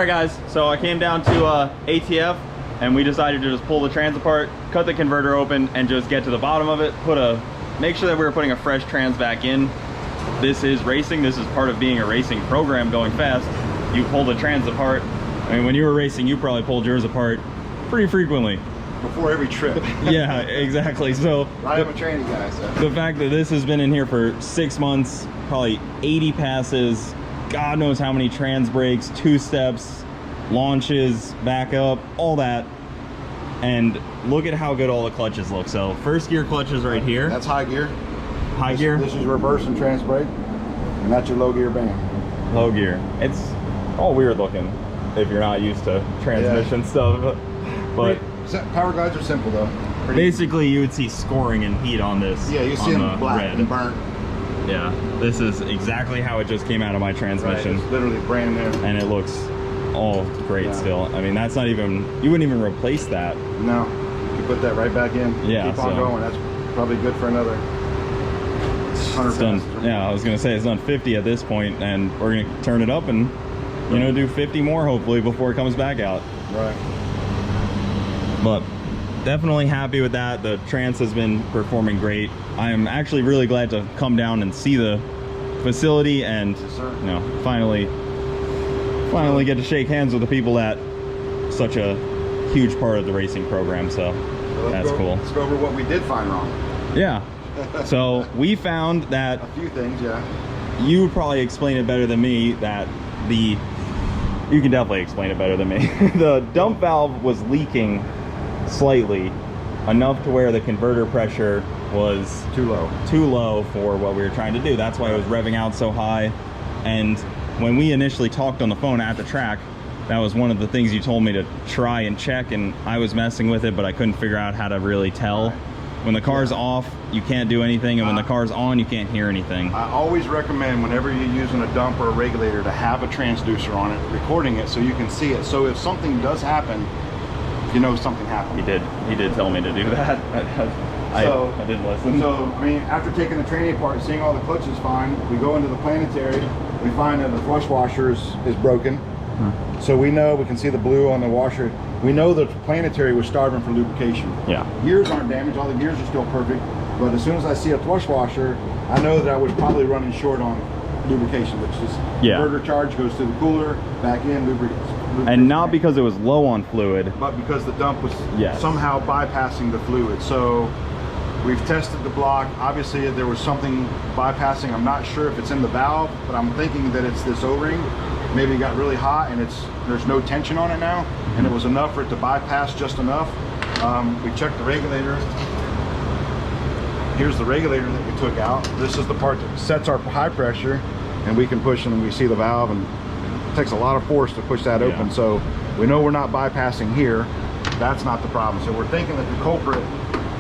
right, guys, so I came down to ATF and we decided to just pull the trans apart, cut the converter open, and just get to the bottom of it, make sure that we were putting a fresh trans back in. This is racing. This is part of being a racing program going fast. You pull the trans apart. I mean, when you were racing, you probably pulled yours apart pretty frequently. Before every trip. Yeah, exactly. So I am a training guy, so. The fact that this has been in here for 6 months, probably 80 passes, God knows how many trans breaks, 2 steps, launches, backup, all that. And look at how good all the clutches look. So first gear clutches right here. That's high gear. High gear. This is reverse and trans brake, and that's your low gear band. Low gear. It's all weird looking if you're not used to transmission stuff. But power guides are simple though. Basically, you would see scoring and heat on this. Yeah, you see them black red. and burnt. Yeah, this is exactly how it just came out of my transmission. Right, it's literally brand new. And it looks all great still. I mean, that's not even, you wouldn't even replace that. No, you put that right back in. Yeah, keep on going. That's probably good for another 100 it's done. Yeah, I was gonna say it's done 50 at this point, and we're gonna turn it up and do 50 more hopefully before it comes back out. Right. But definitely happy with that. The trans has been performing great. I am actually really glad to come down and see the facility and finally get to shake hands with the people that such a huge part of the racing program. So that's cool. Let's go over what we did find wrong. Yeah. So we found that a few things. Yeah. You would probably explain it better than me. You can definitely explain it better than me. The dump valve was leaking slightly, enough to where the converter pressure was too low for what we were trying to do. That's why it was revving out so high. And when we initially talked on the phone at the track, that was one of the things you told me to try and check, and I was messing with it, but I couldn't figure out how to really tell. When the car's off, you can't do anything, and when the car's on, you can't hear anything. I always recommend whenever you're using a dump or a regulator to have a transducer on it, recording it so you can see it. So if something does happen, you know something happened. He did tell me to do that. I didn't listen. So, I mean, after taking the tranny apart, seeing all the clutches fine, we go into the planetary, we find that the flush washer is broken. So we know, we can see the blue on the washer. We know the planetary was starving for lubrication. Yeah. Gears aren't damaged, all the gears are still perfect. But as soon as I see a flush washer, I know that I was probably running short on lubrication, which is converter charge goes to the cooler, back in, lubricates. And not because it was low on fluid, but because the dump was somehow bypassing the fluid. So we've tested the block. Obviously there was something bypassing. I'm not sure if it's in the valve, but I'm thinking that it's this O-ring. Maybe it got really hot and there's no tension on it now, and it was enough for it to bypass just enough. We checked the regulator. Here's the regulator that we took out. This is the part that sets our high pressure, and we can push and we see the valve, and it takes a lot of force to push that open. So we know we're not bypassing here. That's not the problem. So we're thinking that the culprit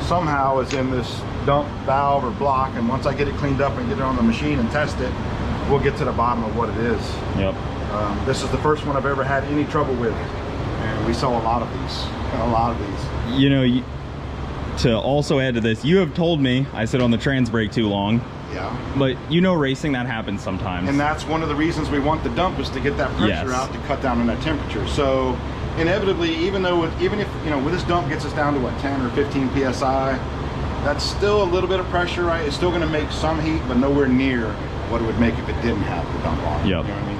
somehow is in this dump valve or block, and once I get it cleaned up and get it on the machine and test it, we'll get to the bottom of what it is. Yep. This is the first one I've ever had any trouble with, and we sell a lot of these. You know, to also add to this, you have told me I sit on the trans brake too long. Yeah. But racing, that happens sometimes. And that's one of the reasons we want the dump, is to get that pressure out to cut down on that temperature. So inevitably, even if with this dump gets us down to what, 10 or 15 psi, that's still a little bit of pressure, right? It's still going to make some heat, but nowhere near what it would make if it didn't have the dump on. Yep. You know what I mean?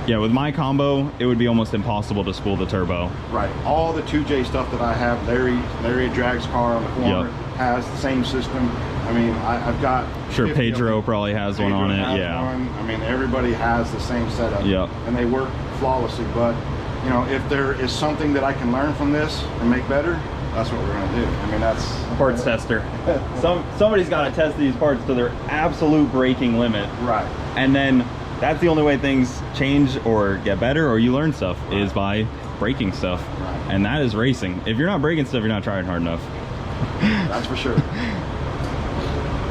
Yeah, with my combo, it would be almost impossible to spool the turbo. Right. All the 2J stuff that I have, Larry Drag's car on the corner has the same system. I mean, I've got... Sure, Pedro probably has one on it. I mean, everybody has the same setup. Yep. And they work flawlessly. But, if there is something that I can learn from this and make better, that's what we're going to do. I mean, that's... Parts tester. Somebody's got to test these parts to their absolute braking limit. Right. And then that's the only way things change or get better or you learn stuff is by breaking stuff. Right. And that is racing. If you're not breaking stuff, you're not trying hard enough. That's for sure.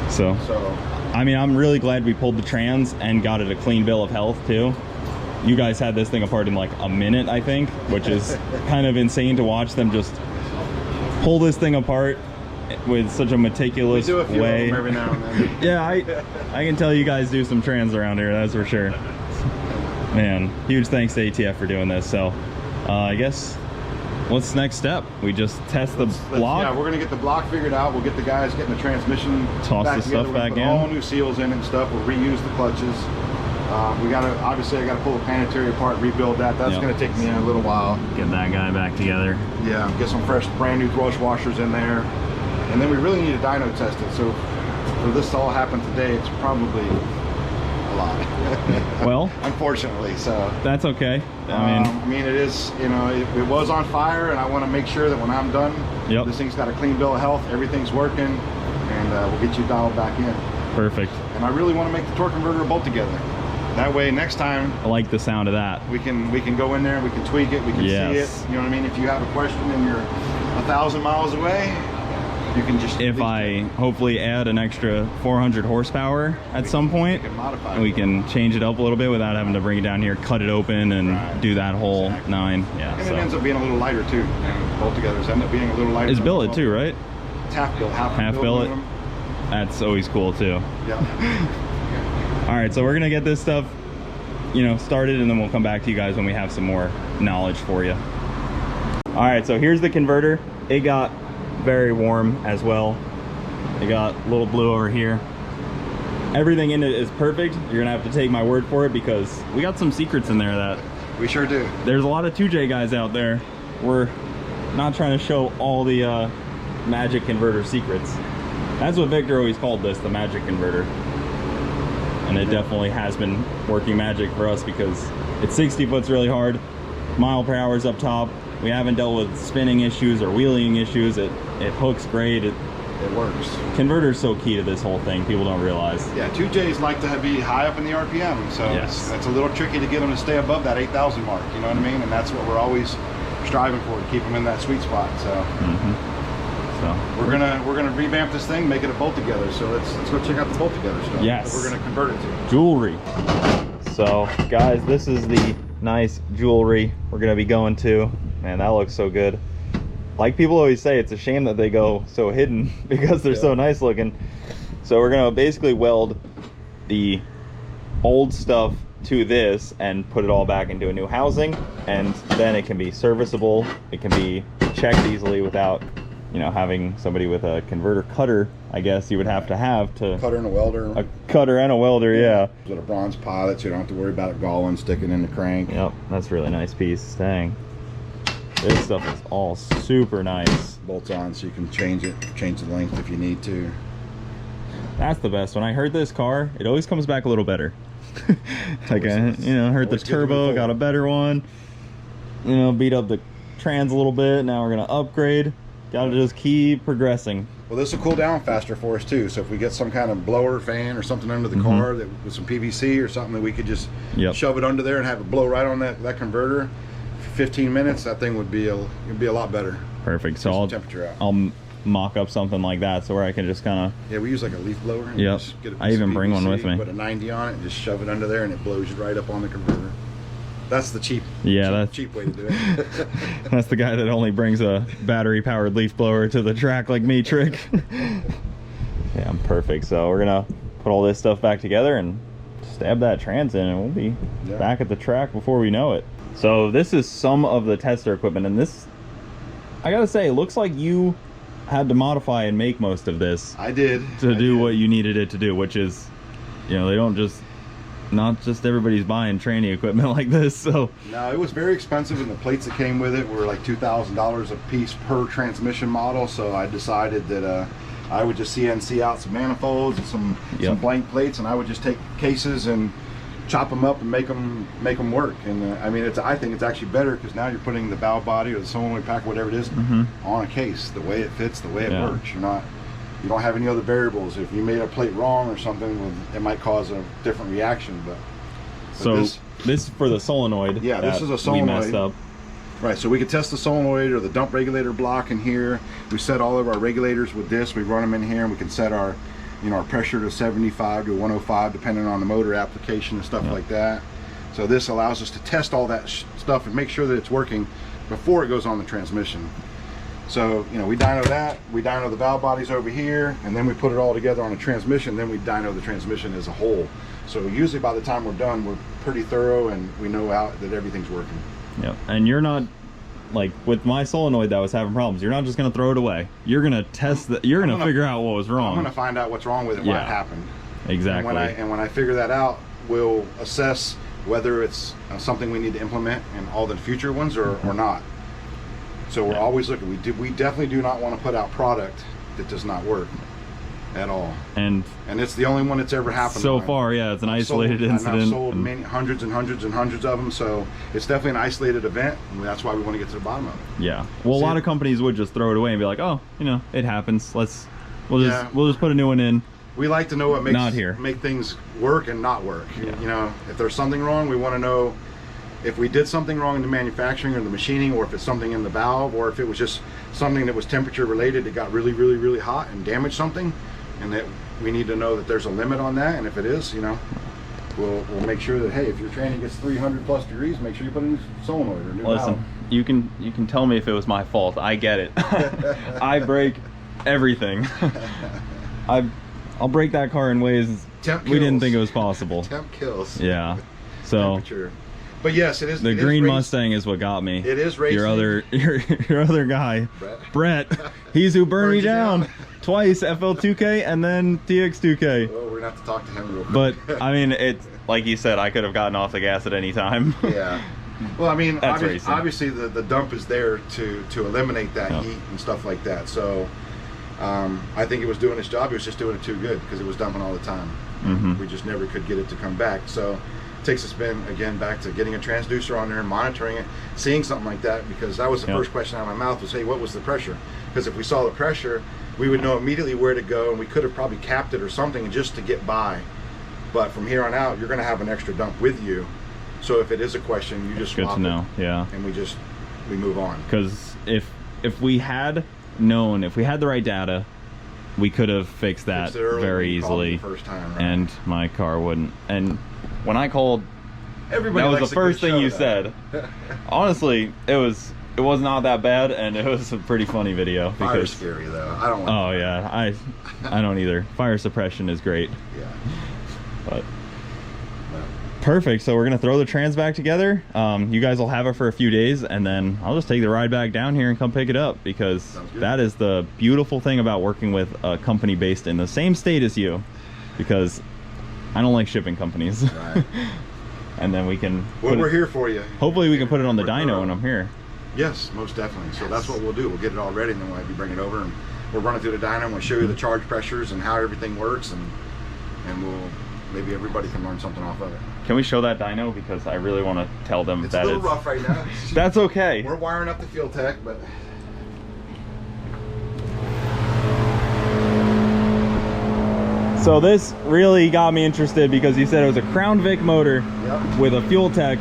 So, I mean, I'm really glad we pulled the trans and got it a clean bill of health too. You guys had this thing apart in like a minute, I think, which is kind of insane to watch them just pull this thing apart with such a meticulous way. We do a few of them every now and then. Yeah, I can tell you guys do some trans around here, that's for sure. Man, huge thanks to ATF for doing this. So I guess what's the next step? We just test the block? Yeah, we're gonna get the block figured out. We'll get the guys getting the transmission toss back the stuff together. back Put in, all new seals in and stuff. We'll reuse the clutches. We gotta, obviously I gotta pull the planetary apart, rebuild that. That's gonna take me a little while. Get that guy back together. Yeah, get some fresh brand new thrush washers in there. And then we really need a dyno tested. So for this to all happen today, it's probably a lot. Well, unfortunately, so that's okay. I mean, it is, you know, it was on fire, and I want to make sure that when I'm done, this thing's got a clean bill of health, everything's working, and we'll get you dialed back in. Perfect. And I really want to make the torque converter bolt together. That way, next time, I like the sound of that. We can go in there, we can tweak it, we can see it. You know what I mean? If you have a question and you're 1,000 miles away, you can just. If I hopefully add an extra 400 horsepower at some point, we can change it up a little bit without having to bring it down here, cut it open, and do that whole 9. Yeah. And it ends up being a little lighter too. And both together end up being a little lighter. It's billet too, right? It's half billet. Half billet. That's always cool too. Yeah. All right, so we're gonna get this stuff, you know, started, and then we'll come back to you guys when we have some more knowledge for you. All right, so here's the converter. It got very warm as well. It got a little blue over here. Everything in it is perfect. You're gonna have to take my word for it, because we got some secrets in there that we sure do. There's a lot of 2J guys out there. We're not trying to show all the magic converter secrets. That's what Victor always called this, the magic converter. And it definitely has been working magic for us, because it's 60 foot's really hard. Mile per hour's up top. We haven't dealt with spinning issues or wheeling issues. It hooks great. It works. Converter's so key to this whole thing. People don't realize. Yeah, 2Js like to be high up in the RPM, so it's a little tricky to get them to stay above that 8,000 mark. You know what I mean? And that's what we're always striving for, to keep them in that sweet spot. So, so we're gonna revamp this thing, make it a bolt together. So let's go check out the bolt together stuff. Yes. That we're gonna convert it to jewelry. So guys, this is the nice jewelry we're gonna be going to. Man, that looks so good. Like people always say, it's a shame that they go so hidden, because they're so nice looking. So we're gonna basically weld the old stuff to this and put it all back into a new housing, and then it can be serviceable. It can be checked easily without, you know, having somebody with a converter cutter. I guess you would have to cutter and a welder. A cutter and a welder, yeah. With a bronze pilot, so you don't have to worry about it galling, sticking in the crank. Yep, that's a really nice piece. Dang. This stuff is all super nice. Bolts on, so you can change the length if you need to. That's the best. When I heard this car, it always comes back a little better. Like I, you know, heard the turbo, got a better one. You know, beat up the trans a little bit. Now we're gonna upgrade. Gotta just keep progressing. Well, this will cool down faster for us too. So if we get some kind of blower fan or something under the car that with some PVC or something, that we could just shove it under there and have it blow right on that converter. 15 minutes, that thing would be a lot better. Perfect. So I'll mock up something like that, so where I can just kind of we use like a leaf blower. Yep. I even bring one with me. Put a 90 on it and just shove it under there, and it blows right up on the converter. That's the cheap way to do it. That's the guy that only brings a battery powered leaf blower to the track like me trick. Yeah, I'm perfect. So we're gonna put all this stuff back together and stab that trans in, and we'll be back at the track before we know it. So this is some of the tester equipment, and this, I gotta say, it looks like you had to modify and make most of this. I did. To do what you needed it to do, which is, you know, they don't just, not just everybody's buying training equipment like this, so. No, it was very expensive, and the plates that came with it were like $2,000 a piece per transmission model, so I decided that I would just CNC out some manifolds and some blank plates, and I would just take cases and chop them up and make them work. And I mean, I think it's actually better, because now you're putting the valve body or the solenoid pack, whatever it is, on a case. The way it fits, the way it works. You don't have any other variables. If you made a plate wrong or something, it might cause a different reaction. But so this is for the solenoid. Yeah, this is a solenoid. We messed up. Right, so we could test the solenoid or the dump regulator block in here. We set all of our regulators with this. We run them in here, and we can set our our pressure to 75 to 105, depending on the motor application and stuff like that. So this allows us to test all that stuff and make sure that it's working before it goes on the transmission. So, you know, we dyno that, we dyno the valve bodies over here, and then we put it all together on a transmission, then we dyno the transmission as a whole. So usually by the time we're done, we're pretty thorough and we know out that everything's working. Yep. And you're not, like with my solenoid that was having problems, you're not just gonna throw it away. You're gonna test that. You're gonna figure out what was wrong. I'm gonna find out what's wrong with it, why it happened. Exactly. And when I figure that out, we'll assess whether it's something we need to implement in all the future ones or not. So we're always looking. We definitely do not want to put out product that does not work at all. And it's the only one that's ever happened. So far, yeah, it's an isolated incident. I've sold many, hundreds and hundreds and hundreds of them. So it's definitely an isolated event, and that's why we want to get to the bottom of it. Yeah. Well, a lot of companies would just throw it away and be like, oh, you know, it happens. We'll just put a new one in. We like to know what make things work and not work. You know, if there's something wrong, we want to know if we did something wrong in the manufacturing or the machining, or if it's something in the valve, or if it was just something that was temperature related that got really, really, really hot and damaged something, and that we need to know that there's a limit on that. And if it is, you know, we'll make sure that, hey, if your training gets 300 plus degrees, make sure you put a new solenoid or a new valve. You can tell me if it was my fault. I get it. I break everything. I'll break that car in ways we didn't think it was possible. Temp kills. Yeah. So temperature. But yes, it is. The green Mustang is what got me. It is racing. Your other guy, Brett. He's who burned me down twice, FL2K and then TX2K. Well, we're gonna have to talk to him real quick. But I mean, it's like you said, I could have gotten off the gas at any time. Yeah. Well, I mean, obviously the dump is there to eliminate that heat and stuff like that. So I think it was doing its job. It was just doing it too good because it was dumping all the time. We just never could get it to come back. So takes us again back to getting a transducer on there and monitoring it, seeing something like that, because that was the first question out of my mouth was, hey, what was the pressure? Because if we saw the pressure, we would know immediately where to go, and we could have probably capped it or something just to get by. But from here on out, you're going to have an extra dump with you, so if it is a question, you just swap good to know. Yeah. And we move on. Because if we had known, if we had the right data, we could have fixed that very easily. The first time, right? And my car wouldn't. And when I called, everybody that was the first thing you said. Honestly, it was not that bad, and it was a pretty funny video. Fire's scary though. I don't like fire. Yeah, I don't either. Fire suppression is great. Yeah. But perfect. So we're gonna throw the trans back together. You guys will have it for a few days, and then I'll just take the ride back down here and come pick it up, because that is the beautiful thing about working with a company based in the same state as you, because I don't like shipping companies. Right. And then we can we're here for you. Hopefully we can put it on the dyno when I'm here. Yes, most definitely. So that's what we'll do. We'll get it all ready, and then we'll have you bring it over, and we'll run it through the dyno, and we'll show you the charge pressures and how everything works, and maybe everybody can learn something off of it. Can we show that dyno? Because I really want to tell them it's a little rough right now. That's okay. We're wiring up the fuel tech, but so this really got me interested, because you said it was a Crown Vic motor with a fuel tech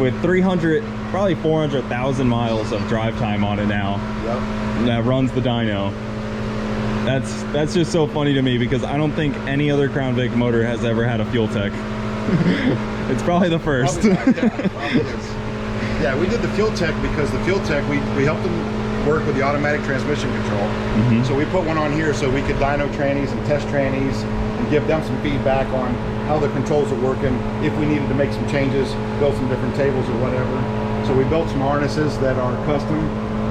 with 300, probably 400,000 miles of drive time on it now. That runs the dyno. That's just so funny to me, because I don't think any other Crown Vic motor has ever had a fuel tech. It's probably the first. Probably yeah, we did the fuel tech because the fuel tech, we helped them work with the automatic transmission control. So we put one on here so we could dyno trannies and test trannies and give them some feedback on how the controls are working, if we needed to make some changes, build some different tables or whatever. So we built some harnesses that are custom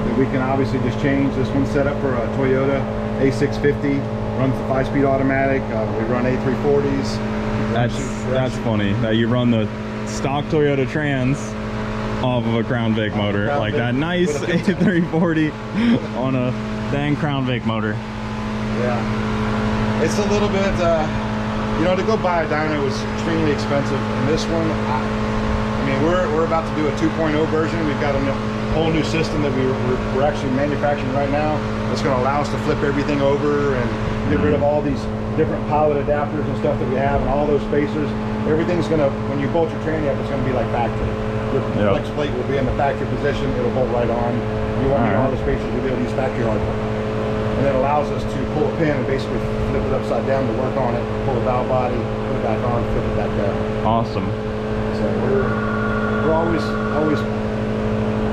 that we can obviously just change. This one's set up for a Toyota A650, runs the 5-speed automatic. We run A340s. That's funny that you run the stock Toyota Trans off of a Crown Vic motor, like that nice A340 on a dang Crown Vic motor. Yeah, it's a little bit, you know, to go buy a dyno is extremely expensive, and this one, I mean, we're about to do a 2.0 version. We've got a whole new system that we're actually manufacturing right now that's going to allow us to flip everything over and get rid of all these different pilot adapters and stuff that we have, and all those spacers. Everything's going to, when you bolt your tranny up, it's going to be like factory. Your flex plate will be in the factory position. It'll bolt right on. You won't need all the spacers. You'll be able to use factory hardware. And it allows us to pull a pin and basically flip it upside down to work on it, pull the valve body, put it back on, flip it back down. Awesome. So we're always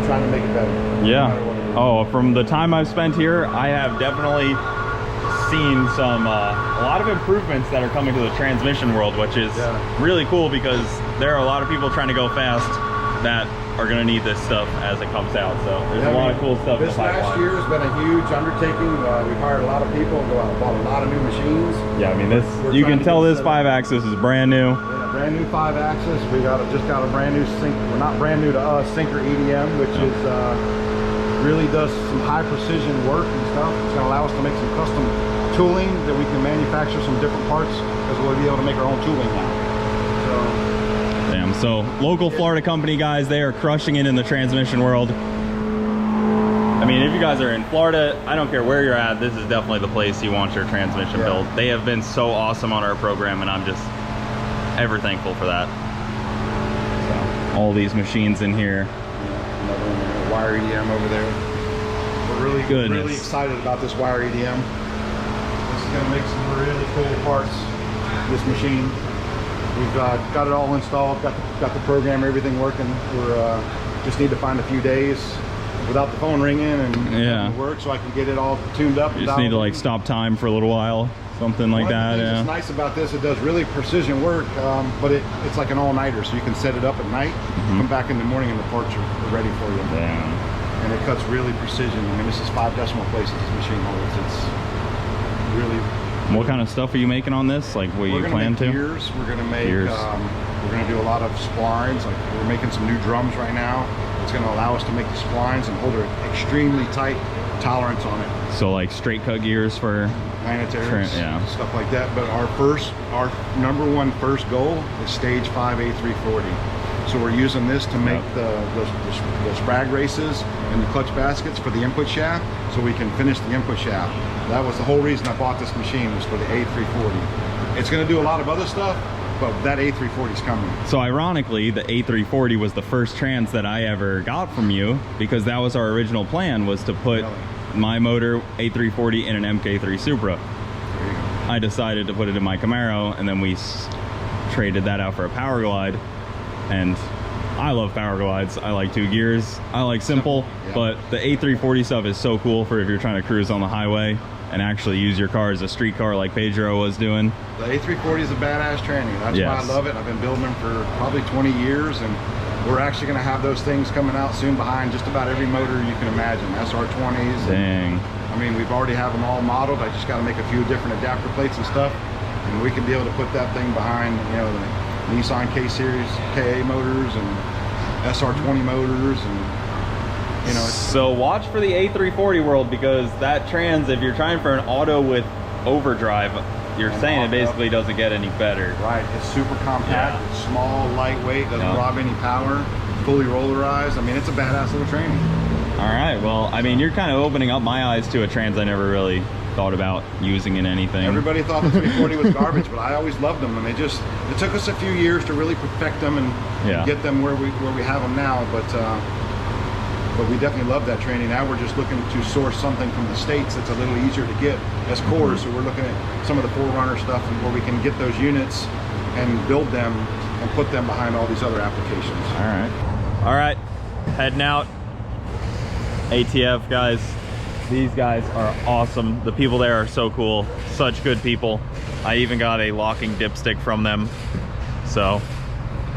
trying to make it better. Yeah. No matter what it is. Oh, from the time I've spent here, I have definitely seen some a lot of improvements that are coming to the transmission world, which is really cool because there are a lot of people trying to go fast that are going to need this stuff as it comes out. So there's a lot of cool stuff. This last year has been a huge undertaking. We've hired a lot of people, go out and bought a lot of new machines. Yeah, I mean this. You can tell this 5-axis is brand new. Yeah, brand new 5-axis. We just got a brand new sync. Well, not brand new to us, Syncer EDM, which is really does some high precision work and stuff. It's going to allow us to make some custom tooling that we can manufacture some different parts because we'll be able to make our own tooling now. So. Damn, so local Florida company guys, they are crushing it in the transmission world. I mean, if you guys are in Florida, I don't care where you're at, this is definitely the place you want your transmission built. They have been so awesome on our program, and I'm just ever thankful for that. So, all these machines in here. Another one there, wire EDM over there. We're really excited about this wire EDM. This is going to make some really cool parts. This machine. We've got it all installed, got the program, everything working. We're just need to find a few days without the phone ringing and work, so I can get it all tuned up. You just need to like stop time for a little while, something like that. Yeah. What's nice about this, it does really precision work, but it's like an all-nighter, so you can set it up at night, come back in the morning, and the parts are ready for you. Damn. And it cuts really precision. I mean, this is 5 decimal places this machine holds. It's really. What kind of stuff are you making on this? Like what you plan to? Gears. We're gonna make we're gonna do a lot of splines. Like we're making some new drums right now. It's gonna allow us to make the splines and hold an extremely tight tolerance on it. So like straight cut gears for planetaries, stuff like that. But our number one goal is stage 5 A340. So we're using this to make the sprag races and the clutch baskets for the input shaft, so we can finish the input shaft. That was the whole reason I bought this machine, was for the A340. It's going to do a lot of other stuff, but that A340 is coming. So ironically, the A340 was the first trans that I ever got from you, because that was our original plan, was to put my motor A340 in an MK3 Supra. There you go. I decided to put it in my Camaro, and then we traded that out for a Power Glide. And I love Power Glides. I like 2 gears. I like simple, but the A340 stuff is so cool for if you're trying to cruise on the highway and actually use your car as a street car like Pedro was doing. The A340 is a badass tranny. That's why I love it. I've been building them for probably 20 years, and we're actually going to have those things coming out soon behind just about every motor you can imagine. SR20s. Dang. I mean, we've already have them all modeled. I just got to make a few different adapter plates and stuff, and we can be able to put that thing behind, you know, the Nissan K-Series KA motors and SR20 motors, and you know. So watch for the A340 world, because that trans, if you're trying for an auto with overdrive, you're saying it basically doesn't get any better. Right, it's super compact, it's small, lightweight, doesn't rob any power, fully rollarized. I mean, it's a badass little tranny. All right, well, I mean, you're kind of opening up my eyes to a trans I never really thought about using in anything. Everybody thought the 340 was garbage, but I always loved them, and it took us a few years to really perfect them and get them where we have them now. But we definitely love that training. Now we're just looking to source something from the States that's a little easier to get as cores. So we're looking at some of the 4Runner stuff, and where we can get those units and build them and put them behind all these other applications. All right, heading out. ATF guys. These guys are awesome. The people there are so cool. Such good people. I even got a locking dipstick from them. So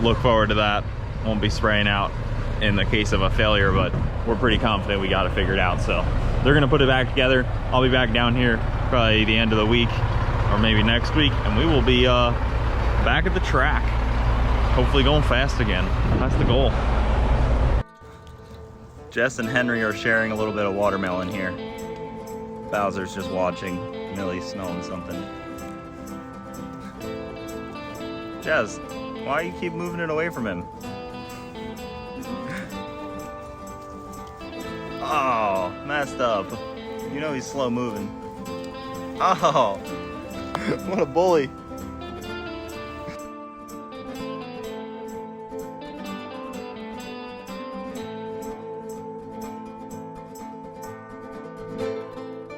look forward to that. Won't be spraying out in the case of a failure, but we're pretty confident we got it figured out. So they're gonna put it back together. I'll be back down here probably the end of the week or maybe next week, and we will be back at the track. Hopefully going fast again. That's the goal. Jess and Henry are sharing a little bit of watermelon here. Bowser's just watching. Millie's smelling something. Jess, why do you keep moving it away from him? Oh, messed up. You know he's slow moving. Oh, what a bully.